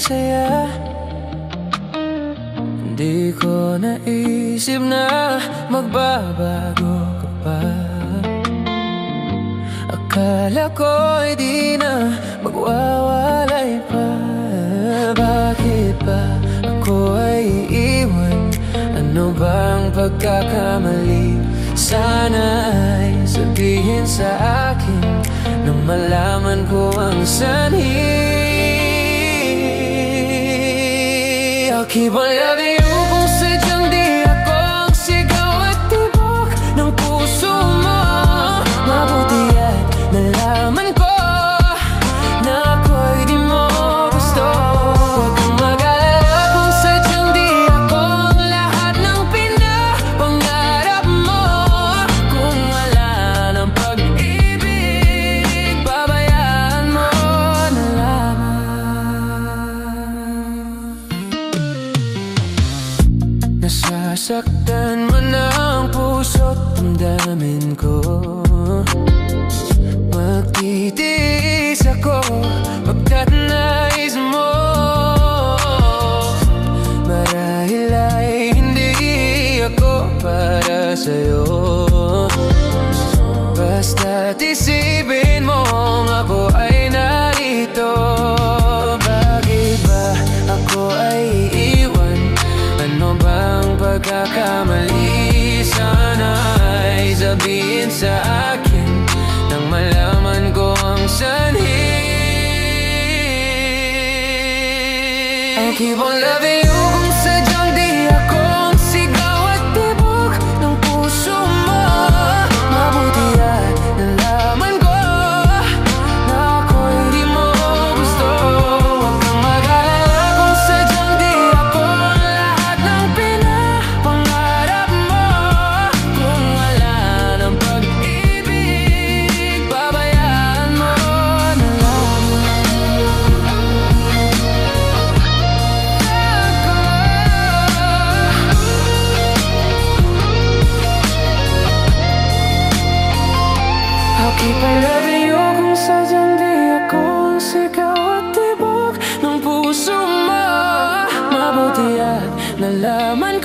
saya. Hindi ko naisip na magbabago ka pa. Akala ko'y di na magwawalay pa. Bakit ba ako ay iiwan? Ano bang pagkakamali? Sana ay sabihin sa akin nang malaman ko ang sanhi. I'll keep on loving you kung sadyang di ako ang sigaw at tibok ng puso mo. Mabuti at nalaman ko na ako'y di mo gusto. Huwag kang mag-alala kung sadyang di ako ang lahat ng pinapangarap mo. Kung wala ng pag-ibig, babayaan mo na lamang. Nasasaktan mo na ang puso't damdamin ko. Magtitiis ako pagkat nais mo. Marahil ay hindi ako para sa'yo. Basta't isipin mong ako ay narito. Bakit ba ako ay iiwan? Ano bang pagkakamali? Sana ay sabihin sa akin nang malaman ko ang sanhi. I'll keep on loving you kung sadyang di ako ang sigaw at tibok ng puso mo. Mabuti at nalaman ko na ako'y di mo gusto. Huwag kang mag-alala kung sadyang di ako ang lahat ng pinapangarap mo. Kung wala ng pag-ibig, babayaan mo na lamang. I'll keep on loving you kung sadyang di ako ang sigaw at tibok ng puso mo. Mabuti at nalaman